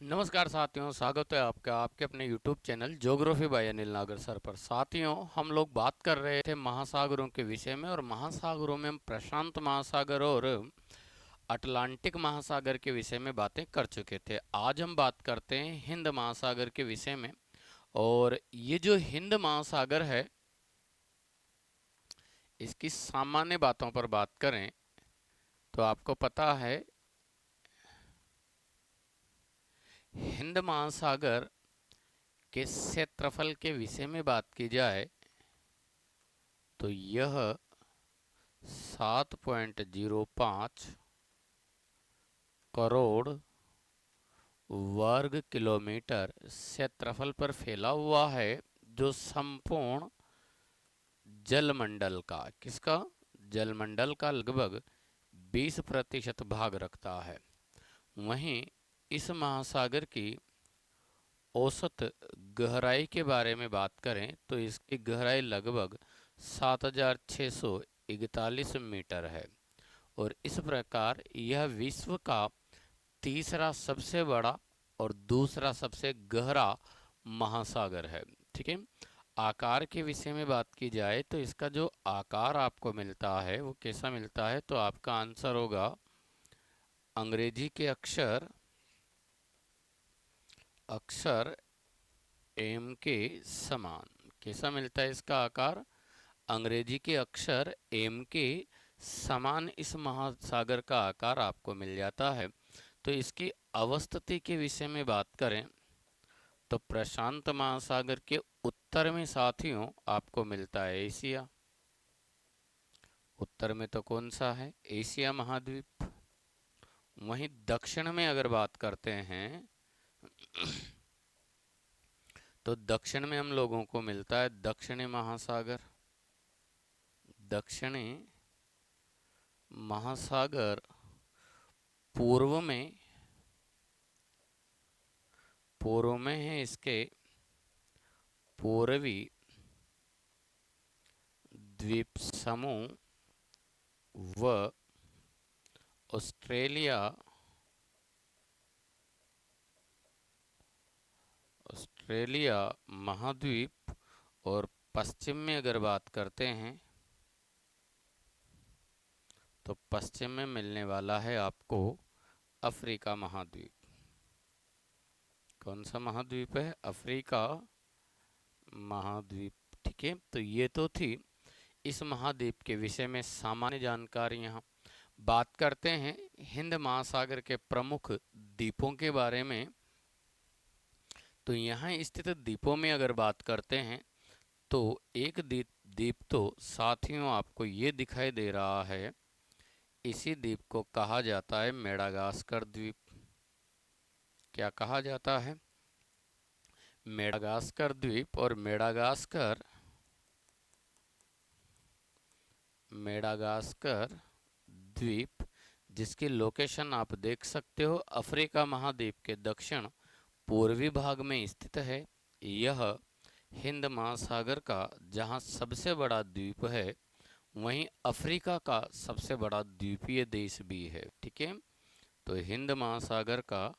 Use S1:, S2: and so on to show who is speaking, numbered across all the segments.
S1: नमस्कार साथियों, स्वागत है आपका आपके अपने YouTube channel geography bye Anil नागर सर पर। साथियों, हम लोग बात कर रहे थे महासागरों के विषय में, और महासागरों में हम प्रशांत महासागर और अटलांटिक महासागर के विषय में बातें कर चुके थे। आज हम बात करते हैं हिंद महासागर के विषय में। और ये जो हिंद महासागर है, इसकी सामान्य बातों पर बात करें तो आपको पता है, हिंद महासागर के क्षेत्रफल के विषय में बात की जाए तो यह 7.05 करोड़ वर्ग किलोमीटर क्षेत्रफल पर फैला हुआ है, जो संपूर्ण जलमंडल का, किसका, जलमंडल का लगभग 20% भाग रखता है। वहीं इस महासागर की औसत गहराई के बारे में बात करें तो इसकी गहराई लगभग 7,641 मीटर है, और इस प्रकार यह विश्व का तीसरा सबसे बड़ा और दूसरा सबसे गहरा महासागर है। ठीक है। आकार के विषय में बात की जाए तो इसका जो आकार आपको मिलता है वो कैसा मिलता है, तो आपका आंसर होगा अंग्रेजी के अक्षर अक्षर एम के समान। कैसा मिलता है इसका आकार, अंग्रेजी के अक्षर एम के समान इस महासागर का आकार आपको मिल जाता है। तो इसकी अवस्थिति के विषय में बात करें तो प्रशांत महासागर के उत्तर में साथियों आपको मिलता है एशिया। उत्तर में तो कौन सा है, एशिया महाद्वीप। वहीं दक्षिण में अगर बात करते हैं तो दक्षिण में हम लोगों को मिलता है दक्षिणी महासागर। दक्षिणी महासागर पूर्व में है इसके पूर्वी द्वीप समूह व ऑस्ट्रेलिया ऑस्ट्रेलिया महाद्वीप। और पश्चिम में अगर बात करते हैं तो पश्चिम में मिलने वाला है आपको अफ्रीका महाद्वीप। कौन सा महाद्वीप है, अफ्रीका महाद्वीप। ठीक है। तो ये तो थी इस महाद्वीप के विषय में सामान्य जानकारियाँ। बात करते हैं हिंद महासागर के प्रमुख द्वीपों के बारे में। तो यहाँ स्थित द्वीपों में अगर बात करते हैं तो एक द्वीप द्वीप तो साथियों आपको ये दिखाई दे रहा है, इसी द्वीप को कहा जाता है मेडागास्कर द्वीप। क्या कहा जाता है, मेडागास्कर द्वीप। और मेडागास्कर मेडागास्कर द्वीप जिसकी लोकेशन आप देख सकते हो अफ्रीका महाद्वीप के दक्षिण पूर्वी भाग में स्थित है। यह हिंद महासागर का जहां सबसे बड़ा द्वीप है, वहीं अफ्रीका का सबसे बड़ा द्वीपीय देश भी है। ठीक है। तो हिंद महासागर का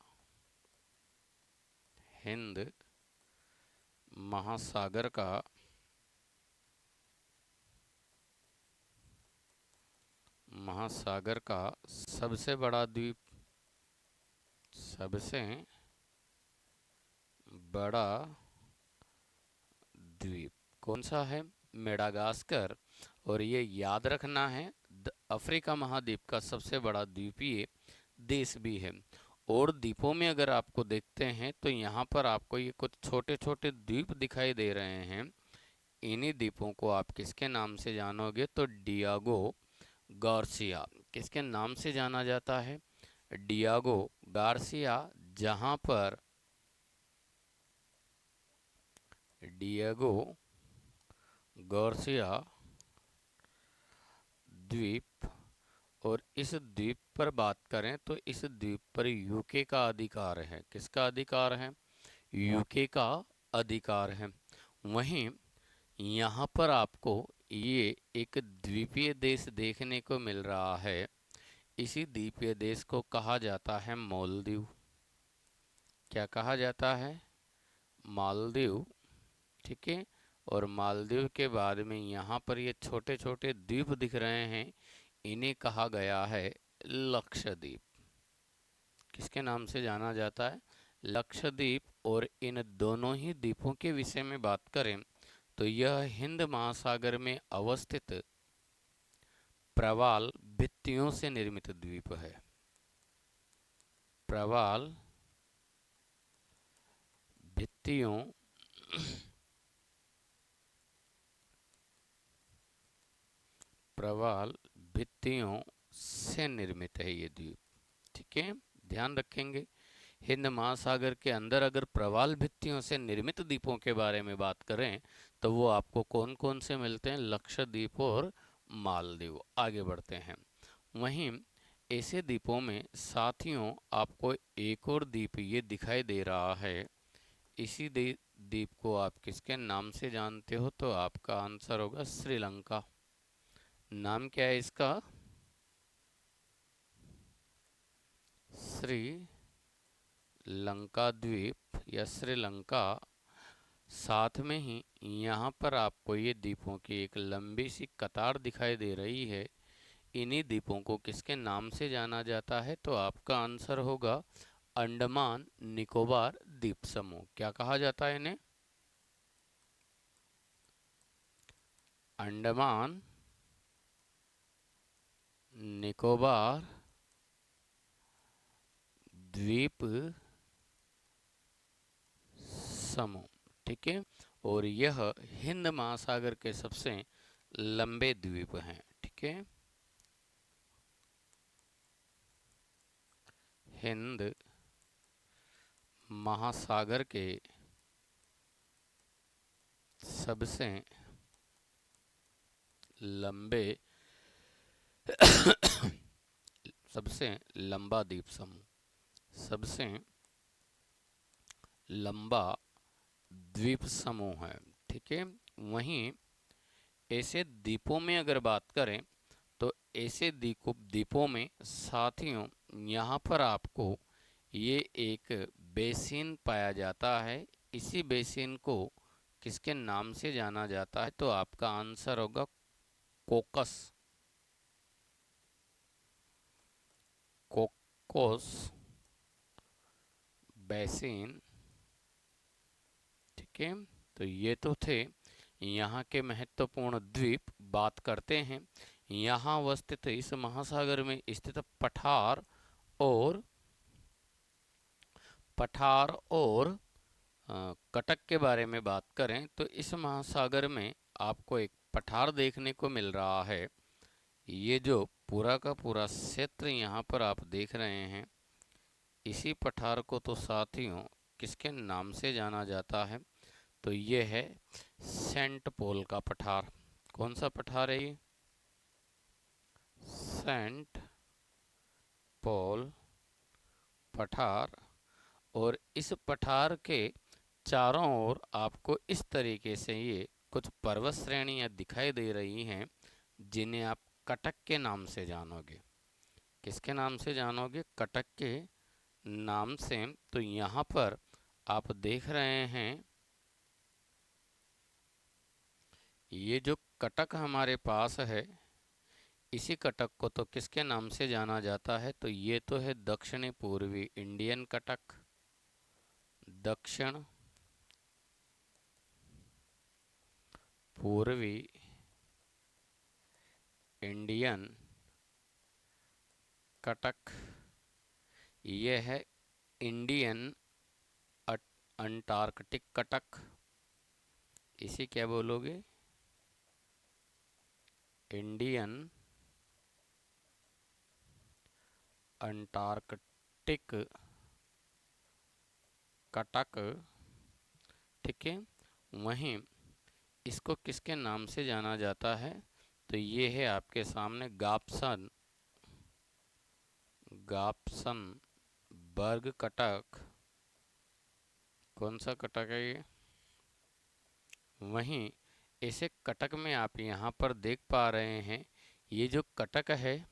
S1: सबसे बड़ा द्वीप, सबसे बड़ा द्वीप कौन सा है, मेडागास्कर। और ये याद रखना है अफ्रीका महाद्वीप का सबसे बड़ा द्वीपीय देश भी है। और द्वीपों में अगर आपको देखते हैं तो यहाँ पर आपको ये कुछ छोटे छोटे द्वीप दिखाई दे रहे हैं। इन्हीं द्वीपों को आप किसके नाम से जानोगे, तो डियागो गार्सिया। किसके नाम से जाना जाता है, डियागो गार्सिया। जहाँ पर डियागो गार्सिया द्वीप। और इस द्वीप पर बात करें तो इस द्वीप पर यूके का अधिकार है। किसका अधिकार है, यूके का अधिकार है। वहीं यहाँ पर आपको ये एक द्वीपीय देश देखने को मिल रहा है। इसी द्वीपीय देश को कहा जाता है मालदीव। क्या कहा जाता है? मालदीव। ठीक है। और मालदीव के बाद में यहाँ पर ये छोटे छोटे द्वीप दिख रहे हैं, इन्हें कहा गया है लक्षद्वीप। किसके नाम से जाना जाता है? लक्षद्वीप। और इन दोनों ही द्वीपों के विषय में बात करें तो यह हिंद महासागर में अवस्थित प्रवाल भित्तियों से निर्मित द्वीप है। प्रवाल भित्तियों प्रवाल भित्तियों से निर्मित है ये द्वीप। ठीक है, ध्यान रखेंगे। हिंद महासागर के अंदर अगर प्रवाल भित्तियों से निर्मित द्वीपों के बारे में बात करें तो वो आपको कौन कौन से मिलते हैं? लक्षद्वीप और मालदीव। आगे बढ़ते हैं। वहीं ऐसे द्वीपों में साथियों आपको एक और द्वीप ये दिखाई दे रहा है। इसी द्वीप को आप किसके नाम से जानते हो? तो आपका आंसर होगा श्रीलंका। नाम क्या है इसका? श्रीलंका द्वीप या श्रीलंका। साथ में ही यहाँ पर आपको ये द्वीपों की एक लंबी सी कतार दिखाई दे रही है। इन्हीं द्वीपों को किसके नाम से जाना जाता है? तो आपका आंसर होगा अंडमान निकोबार द्वीप समूह। क्या कहा जाता है इन्हें? अंडमान निकोबार द्वीप समूह। ठीक है। और यह हिंद महासागर के सबसे लंबे द्वीप हैं। ठीक है। हिंद महासागर के सबसे लंबे सबसे लंबा द्वीप समूह, सबसे लंबा द्वीप समूह है। ठीक है। वहीं ऐसे द्वीपों में अगर बात करें तो ऐसे द्वीपों में साथियों यहाँ पर आपको ये एक बेसिन पाया जाता है। इसी बेसिन को किसके नाम से जाना जाता है? तो आपका आंसर होगा कोकस। Cocos basin. ठीक है। तो ये तो थे यहाँ के महत्वपूर्ण द्वीप। बात करते हैं यहाँ अवस्थित इस महासागर में स्थित और पठार और कटक के बारे में बात करें तो इस महासागर में आपको एक पठार देखने को मिल रहा है। ये जो पूरा का पूरा क्षेत्र यहाँ पर आप देख रहे हैं, इसी पठार को तो साथियों किसके नाम से जाना जाता है? तो ये है सेंट पॉल का पठार। कौन सा पठार है ये? सेंट पॉल पठार। और इस पठार के चारों ओर आपको इस तरीके से ये कुछ पर्वत श्रेणियां दिखाई दे रही हैं, जिन्हें आप कटक के नाम से जानोगे। किसके नाम से जानोगे? कटक के नाम से। तो यहाँ पर आप देख रहे हैं ये जो कटक हमारे पास है, इसी कटक को तो किसके नाम से जाना जाता है? तो ये तो है दक्षिणी पूर्वी इंडियन कटक। दक्षिण पूर्वी इंडियन कटक। ये है इंडियन अंटार्कटिक कटक। इसे क्या बोलोगे? Indian Antarctic Cuttack. ठीक है। वहीं इसको किसके नाम से जाना जाता है? तो ये है आपके सामने गाप्सन बर्ग कटक। कौन सा कटक है ये? वहीं ऐसे कटक में आप यहाँ पर देख पा रहे हैं, ये जो कटक है,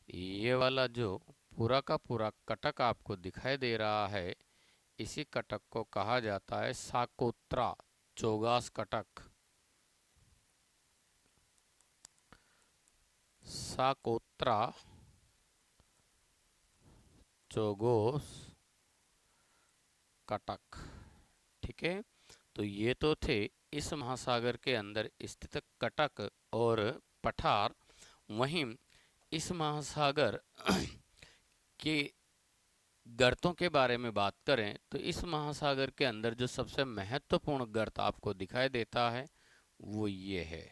S1: ये वाला जो पूरा का पूरा कटक आपको दिखाई दे रहा है, इसी कटक को कहा जाता है साकोत्रा चोगास कटक। साकोत्रा चोगोस कटक। ठीक है, तो ये तो थे इस महासागर के अंदर स्थित कटक और पठार। वहीं इस महासागर के गर्तों के बारे में बात करें तो इस महासागर के अंदर जो सबसे महत्वपूर्ण गर्त आपको दिखाई देता है वो ये है।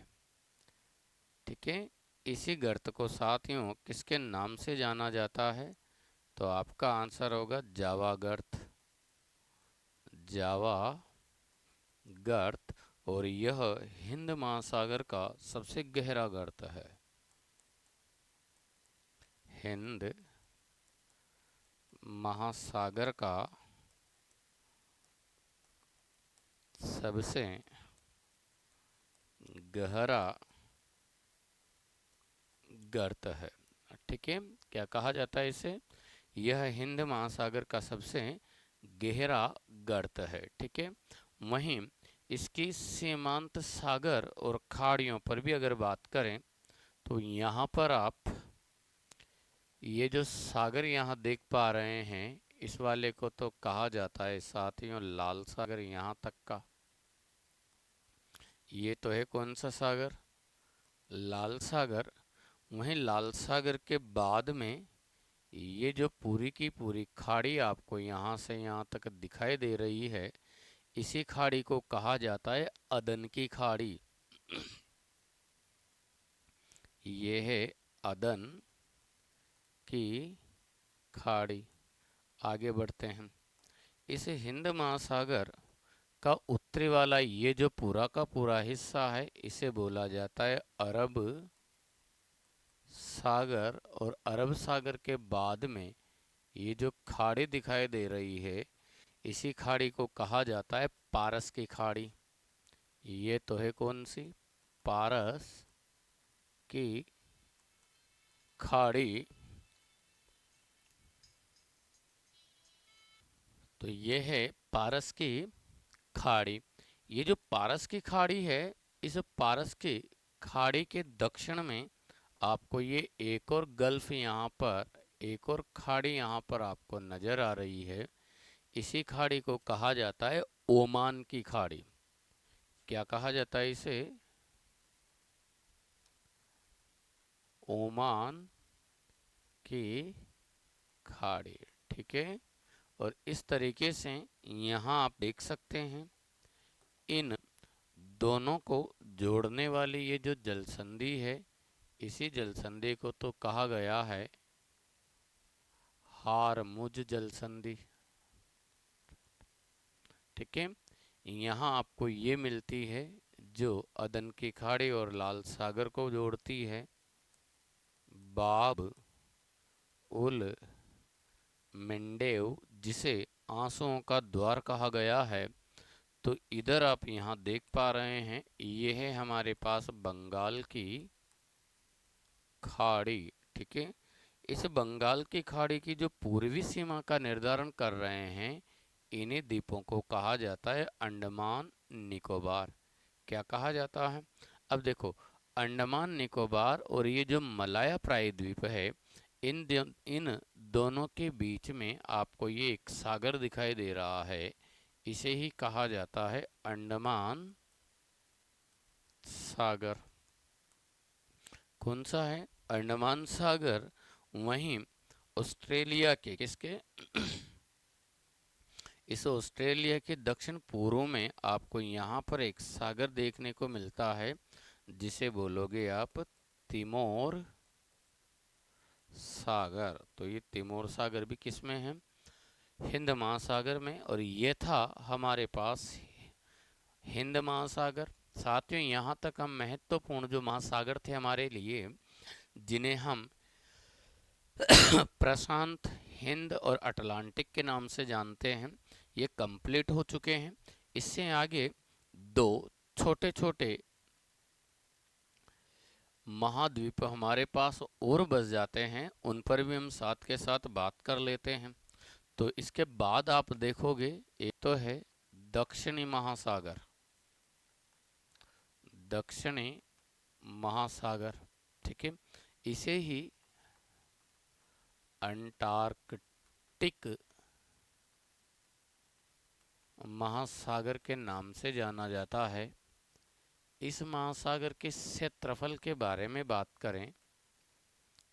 S1: ठीक है, इसी गर्त को साथियों किसके नाम से जाना जाता है? तो आपका आंसर होगा जावा गर्त। जावा गर्त, और यह हिंद महासागर का सबसे गहरा गर्त है। हिंद महासागर का सबसे गहरा गर्त है। ठीक है, क्या कहा जाता है इसे? यह हिंद महासागर का सबसे गहरा गर्त है। ठीक है, वहीं इसकी सीमांत सागर और खाड़ियों पर भी अगर बात करें तो यहाँ पर आप ये जो सागर यहाँ देख पा रहे हैं इस वाले को तो कहा जाता है साथियों लाल सागर। यहाँ तक का ये तो है कौन सा सागर? लाल सागर। वहीं लाल सागर के बाद में ये जो पूरी की पूरी खाड़ी आपको यहाँ से यहाँ तक दिखाई दे रही है, इसी खाड़ी को कहा जाता है अदन की खाड़ी। ये है अदन की खाड़ी। आगे बढ़ते हैं। इस हिंद महासागर का उत्तरी वाला ये जो पूरा का पूरा हिस्सा है इसे बोला जाता है अरब सागर, और अरब सागर के बाद में ये जो खाड़ी दिखाई दे रही है इसी खाड़ी को कहा जाता है पारस की खाड़ी। ये तो है कौन सी? पारस की खाड़ी। तो ये है पारस की खाड़ी। ये जो पारस की खाड़ी है, इस पारस की खाड़ी के दक्षिण में आपको ये एक और गल्फ यहाँ पर, एक और खाड़ी यहाँ पर आपको नजर आ रही है। इसी खाड़ी को कहा जाता है ओमान की खाड़ी। क्या कहा जाता है इसे? ओमान की खाड़ी। ठीक है, और इस तरीके से यहाँ आप देख सकते हैं इन दोनों को जोड़ने वाली ये जो जलसंधि है, इसी जलसंधि को तो कहा गया है हारमुज जलसंधि। ठीक है, यहाँ आपको ये मिलती है जो अदन की खाड़ी और लाल सागर को जोड़ती है, बाब उल मेंडेव, जिसे आंसुओं का द्वार कहा गया है। तो इधर आप यहाँ देख पा रहे हैं ये है हमारे पास बंगाल की खाड़ी। ठीक है, इस बंगाल की खाड़ी की जो पूर्वी सीमा का निर्धारण कर रहे हैं इन्हीं द्वीपों को कहा जाता है अंडमान निकोबार। क्या कहा जाता है? अब देखो, अंडमान निकोबार और ये जो मलाया प्रायद्वीप है, इन दोनों के बीच में आपको ये एक सागर दिखाई दे रहा है, इसे ही कहा जाता है अंडमान सागर। कौन सा है? अंडमान सागर। वहीं ऑस्ट्रेलिया के किसके इस ऑस्ट्रेलिया के दक्षिण पूर्व में आपको यहाँ पर एक सागर देखने को मिलता है जिसे बोलोगे आप तिमोर सागर। तो ये तिमोर सागर भी किस में है? हिंद महासागर में। और ये था हमारे पास हिंद महासागर। साथियों, यहाँ तक हम महत्वपूर्ण जो महासागर थे हमारे लिए, जिन्हें हम प्रशांत, हिंद और अटलांटिक के नाम से जानते हैं, ये कंप्लीट हो चुके हैं। इससे आगे दो छोटे छोटे महाद्वीप हमारे पास और बच जाते हैं, उन पर भी हम साथ के साथ बात कर लेते हैं। तो इसके बाद आप देखोगे एक तो है दक्षिणी महासागर, दक्षिणी महासागर, ठीक है। इसे ही अंटार्कटिक महासागर के नाम से जाना जाता है। इस महासागर के क्षेत्रफल के बारे में बात करें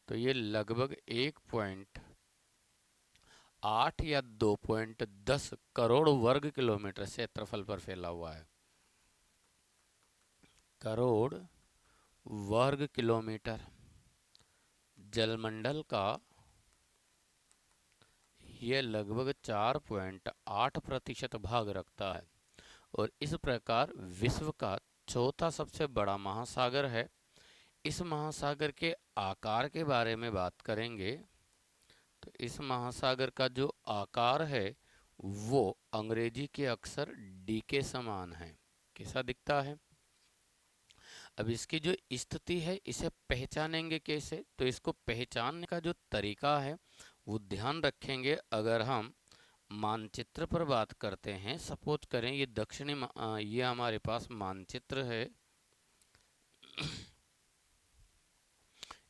S1: तो ये लगभग 1.8 या 2.10 करोड़ वर्ग किलोमीटर क्षेत्रफल पर फैला हुआ है। करोड़ वर्ग किलोमीटर। जलमंडल का यह लगभग 4.8% भाग रखता है और इस प्रकार विश्व का चौथा सबसे बड़ा महासागर है। इस महासागर के आकार के बारे में बात करेंगे तो इस महासागर का जो आकार है वो अंग्रेजी के अक्षर डी के समान है। कैसा दिखता है? अब इसकी जो स्थिति है इसे पहचानेंगे कैसे? तो इसको पहचानने का जो तरीका है वो ध्यान रखेंगे। अगर हम मानचित्र पर बात करते हैं, सपोज करें ये ये हमारे पास मानचित्र है।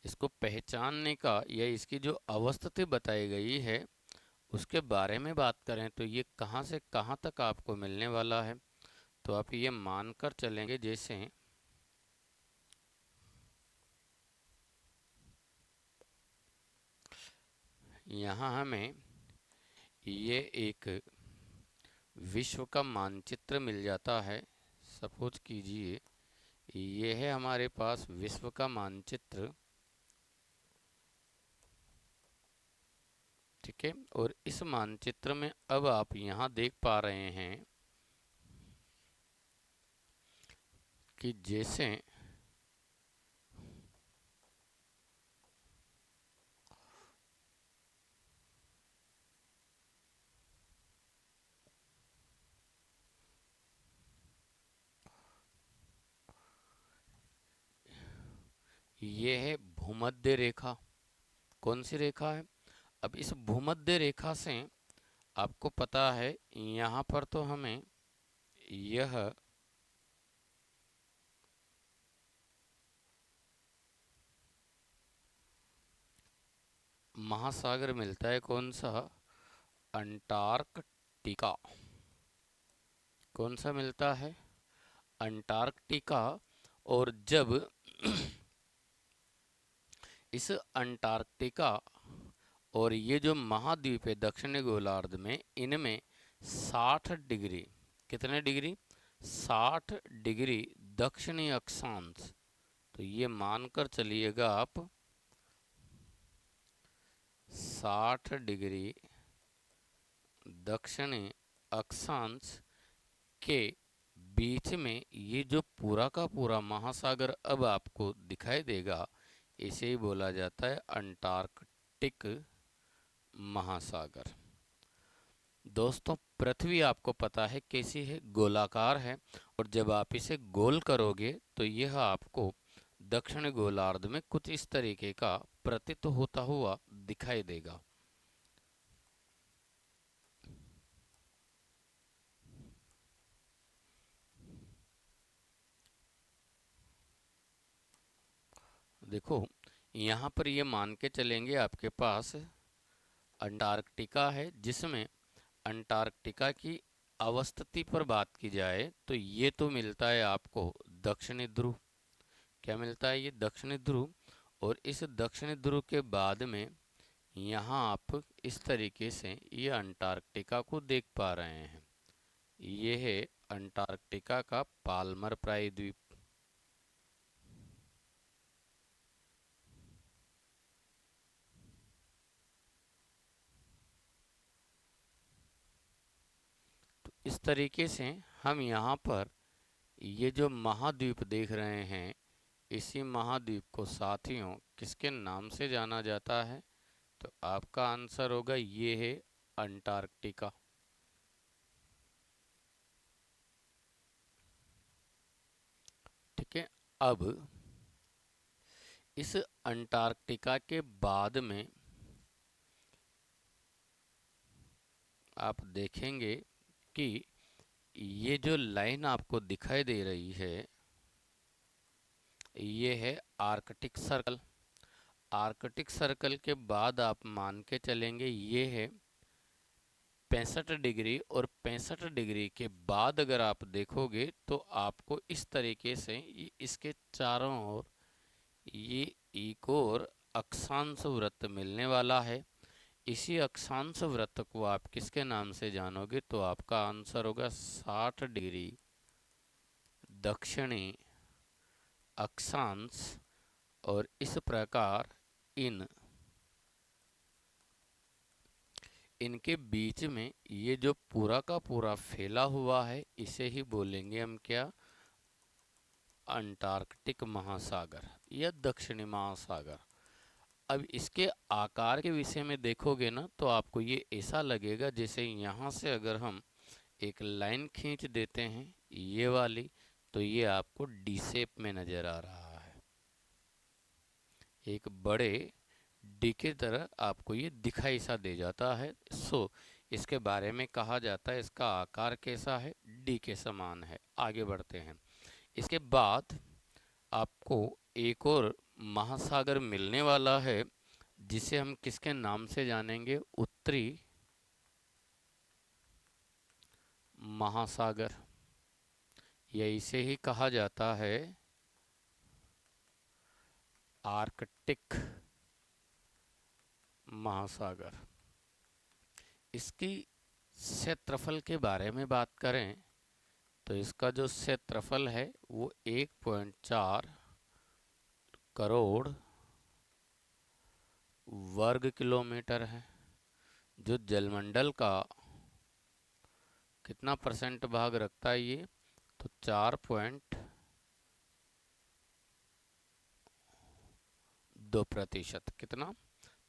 S1: इसको पहचानने का या इसकी जो अवस्थिति बताई गई है उसके बारे में बात करें तो ये कहाँ से कहाँ तक आपको मिलने वाला है। तो आप ये मानकर चलेंगे जैसे यहाँ हमें ये एक विश्व का मानचित्र मिल जाता है। सपोज कीजिए ये है हमारे पास विश्व का मानचित्र, ठीक है। और इस मानचित्र में अब आप यहाँ देख पा रहे हैं कि जैसे ये है भूमध्य रेखा। कौन सी रेखा है? अब इस भूमध्य रेखा से आपको पता है यहाँ पर तो हमें यह महासागर मिलता है। कौन सा? अंटार्कटिका। कौन सा मिलता है? अंटार्कटिका। और जब इस अंटार्कटिका और ये जो महाद्वीप है दक्षिणी गोलार्ध में, इनमें 60 डिग्री, कितने डिग्री? 60 डिग्री दक्षिणी अक्षांश। तो ये मानकर चलिएगा आप 60 डिग्री दक्षिणी अक्षांश के बीच में ये जो पूरा का पूरा महासागर अब आपको दिखाई देगा, इसे ही बोला जाता है अंटार्कटिक महासागर। दोस्तों पृथ्वी आपको पता है कैसी है? गोलाकार है। और जब आप इसे गोल करोगे तो यह आपको दक्षिण गोलार्ध में कुछ इस तरीके का प्रतीत होता हुआ दिखाई देगा। देखो यहाँ पर ये मान के चलेंगे आपके पास अंटार्कटिका है, जिसमें अंटार्कटिका की अवस्थिति पर बात की जाए तो ये तो मिलता है आपको दक्षिणी ध्रुव। क्या मिलता है? ये दक्षिणी ध्रुव। और इस दक्षिणी ध्रुव के बाद में यहाँ आप इस तरीके से ये अंटार्कटिका को देख पा रहे हैं। ये है अंटार्कटिका का पाल्मर प्रायद्वीप। तो इस तरीके से हम यहाँ पर ये जो महाद्वीप देख रहे हैं, इसी महाद्वीप को साथियों किसके नाम से जाना जाता है? तो आपका आंसर होगा ये है अंटार्कटिका। ठीक है। अब इस अंटार्कटिका के बाद में आप देखेंगे कि ये जो लाइन आपको दिखाई दे रही है, ये है आर्कटिक सर्कल। आर्कटिक सर्कल के बाद आप मान के चलेंगे ये है 65 डिग्री, और 65 डिग्री के बाद अगर आप देखोगे तो आपको इस तरीके से इसके चारों ओर ये एक और अक्षांश वृत्त मिलने वाला है। इसी अक्षांश वृत्त को आप किसके नाम से जानोगे, तो आपका आंसर होगा 60 डिग्री दक्षिणी अक्षांश। और इस प्रकार इनके बीच में ये जो पूरा का पूरा फैला हुआ है, इसे ही बोलेंगे हम क्या, अंटार्कटिक महासागर या दक्षिणी महासागर। अब इसके आकार के विषय में देखोगे ना, तो आपको ये ऐसा लगेगा जैसे यहाँ से अगर हम एक लाइन खींच देते हैं ये वाली, तो ये आपको डी शेप में नजर आ रहा है। एक बड़े डी की तरह आपको ये दिखाई सा दे जाता है। इसके बारे में कहा जाता है इसका आकार कैसा है, डी के समान है। आगे बढ़ते हैं। इसके बाद आपको एक और महासागर मिलने वाला है, जिसे हम किसके नाम से जानेंगे, उत्तरी महासागर, या इसे ही कहा जाता है आर्कटिक महासागर। इसकी क्षेत्रफल के बारे में बात करें तो इसका जो क्षेत्रफल है वो 1.4 करोड़ वर्ग किलोमीटर है। जो जलमंडल का कितना परसेंट भाग रखता है ये, तो 4.2%। कितना,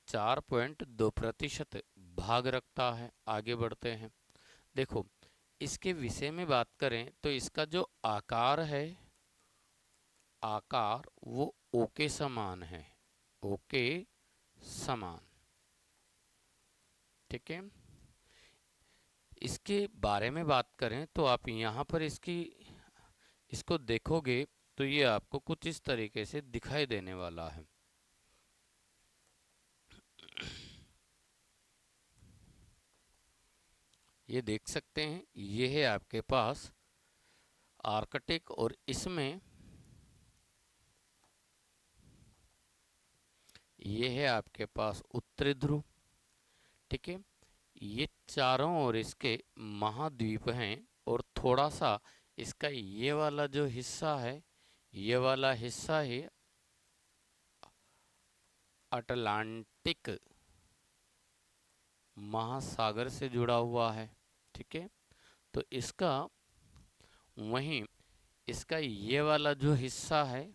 S1: 4.2% भाग रखता है। आगे बढ़ते हैं। देखो, इसके विषय में बात करें तो इसका जो आकार है, आकार वो ओ के समान है, ओ के समान। ठीक है। इसके बारे में बात करें तो आप यहाँ पर इसको देखोगे तो ये आपको कुछ इस तरीके से दिखाई देने वाला है। ये देख सकते हैं, ये है आपके पास आर्कटिक, और इसमें ये है आपके पास उत्तरी ध्रुव। ठीक है। ये चारों ओर इसके महाद्वीप हैं, और थोड़ा सा इसका ये वाला जो हिस्सा है, ये वाला हिस्सा ही अटलांटिक महासागर से जुड़ा हुआ है। ठीक है। तो वहीं इसका ये वाला जो हिस्सा है,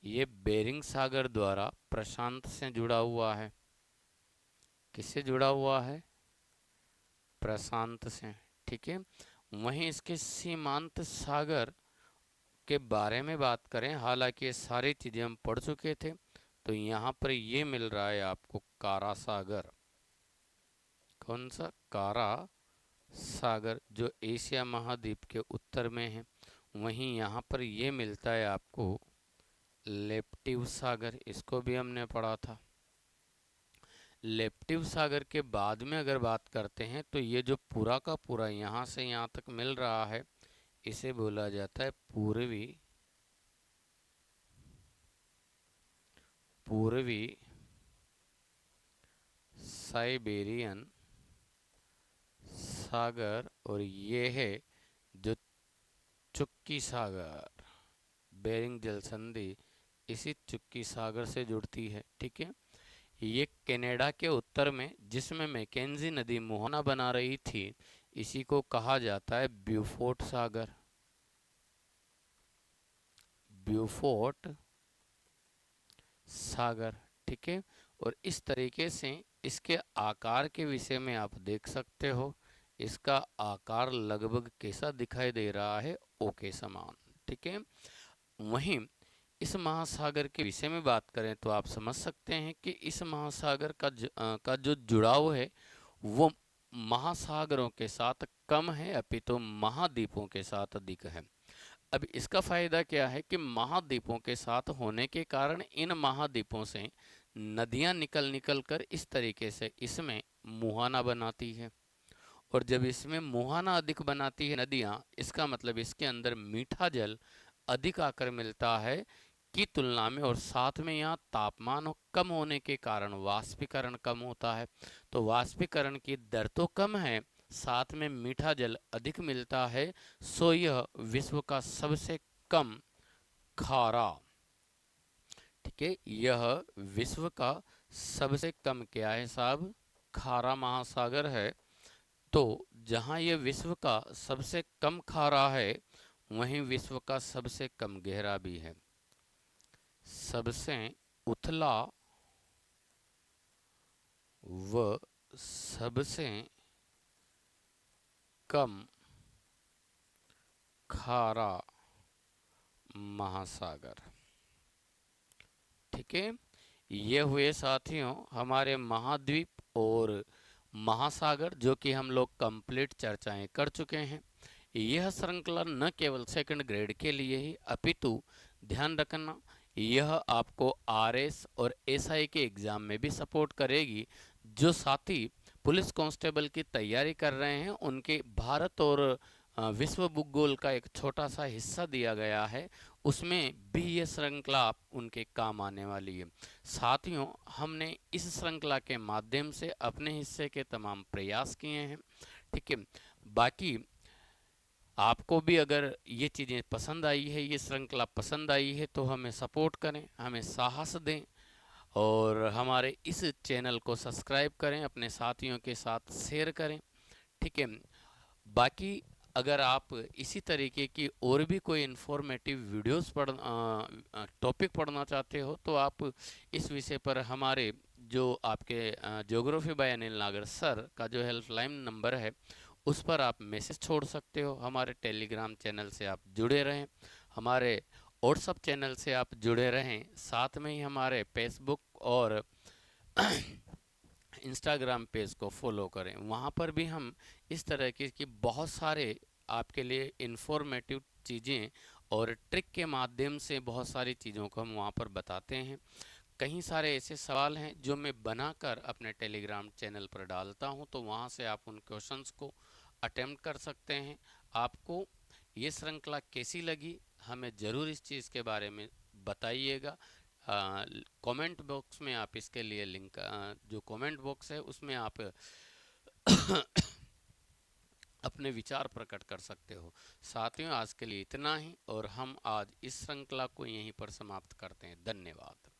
S1: ये बेरिंग सागर द्वारा प्रशांत से जुड़ा हुआ है। किससे जुड़ा हुआ है, प्रशांत से। ठीक है। वहीं इसके सीमांत सागर के बारे में बात करें, हालांकि ये सारी चीजें हम पढ़ चुके थे, तो यहाँ पर ये मिल रहा है आपको कारा सागर। कौन सा, कारा सागर, जो एशिया महाद्वीप के उत्तर में है। वहीं यहाँ पर ये मिलता है आपको लेप्टिव सागर, इसको भी हमने पढ़ा था। लेप्टिव सागर के बाद में अगर बात करते हैं तो ये जो पूरा का पूरा यहाँ से यहाँ तक मिल रहा है, इसे बोला जाता है पूर्वी साइबेरियन सागर। और ये है जो चुक्की सागर, बेरिंग जल संधि इसी चुक्की सागर से जुड़ती है। ठीक है। ये कनाडा के उत्तर में, जिसमें मैकेंजी नदी मुहाना बना रही थी, इसी को कहा जाता है ब्यूफोर्ट सागर। ब्यूफोर्ट सागर। ठीक है। और इस तरीके से इसके आकार के विषय में आप देख सकते हो, इसका आकार लगभग कैसा दिखाई दे रहा है, ओ के समान। ठीक है। वहीं इस महासागर के विषय में बात करें तो आप समझ सकते हैं कि इस महासागर का जो जुड़ाव है वो महासागरों के साथ कम है अपितु महाद्वीपों के साथ अधिक है। अब इसका फायदा क्या है कि महाद्वीपों के साथ होने के कारण इन महाद्वीपों से नदियां निकल निकल कर इस तरीके से इसमें मुहाना बनाती है, और जब इसमें मुहाना अधिक बनाती है नदियां, इसका मतलब इसके अंदर मीठा जल अधिक आकर मिलता है की तुलना में, और साथ में यहाँ तापमान कम होने के कारण वाष्पीकरण कम होता है। तो वाष्पीकरण की दर तो कम है, साथ में मीठा जल अधिक मिलता है, सो यह विश्व का सबसे कम खारा, ठीक है, यह विश्व का सबसे कम क्या है साहब, खारा महासागर है। तो जहाँ ये विश्व का सबसे कम खारा है, वहीं विश्व का सबसे कम गहरा भी है। सबसे उथला व सबसे कम खारा महासागर, ठीक है। ये हुए साथियों हमारे महाद्वीप और महासागर, जो कि हम लोग कंप्लीट चर्चाएं कर चुके हैं। यह श्रृंखला न केवल सेकंड ग्रेड के लिए ही अपितु ध्यान रखना यह आपको आरएस और एसआई के एग्जाम में भी सपोर्ट करेगी। जो साथी पुलिस कांस्टेबल की तैयारी कर रहे हैं उनके भारत और विश्व भूगोल का एक छोटा सा हिस्सा दिया गया है, उसमें भी ये श्रृंखला उनके काम आने वाली है। साथियों हमने इस श्रृंखला के माध्यम से अपने हिस्से के तमाम प्रयास किए हैं, ठीक है। बाकी आपको भी अगर ये चीज़ें पसंद आई है, ये श्रृंखला पसंद आई है, तो हमें सपोर्ट करें, हमें साहस दें और हमारे इस चैनल को सब्सक्राइब करें, अपने साथियों के साथ शेयर करें, ठीक है। बाकी अगर आप इसी तरीके की और भी कोई इन्फॉर्मेटिव वीडियोस टॉपिक पढ़ना चाहते हो, तो आप इस विषय पर हमारे जो आपके ज्योग्राफी बाय अनिल नागर सर का जो हेल्पलाइन नंबर है उस पर आप मैसेज छोड़ सकते हो। हमारे टेलीग्राम चैनल से आप जुड़े रहें, हमारे व्हाट्सअप चैनल से आप जुड़े रहें, साथ में ही हमारे फेसबुक और इंस्टाग्राम पेज को फॉलो करें। वहाँ पर भी हम इस तरह की बहुत सारे आपके लिए इन्फॉर्मेटिव चीज़ें और ट्रिक के माध्यम से बहुत सारी चीज़ों को हम वहाँ पर बताते हैं। कई सारे ऐसे सवाल हैं जो मैं बनाकर अपने टेलीग्राम चैनल पर डालता हूं, तो वहां से आप उन क्वेश्चंस को अटेम्प्ट कर सकते हैं। आपको ये श्रृंखला कैसी लगी हमें ज़रूर इस चीज़ के बारे में बताइएगा। कमेंट बॉक्स में आप इसके लिए लिंक जो कमेंट बॉक्स है उसमें आप अपने विचार प्रकट कर सकते हो। साथियों आज के लिए इतना ही, और हम आज इस श्रृंखला को यहीं पर समाप्त करते हैं। धन्यवाद।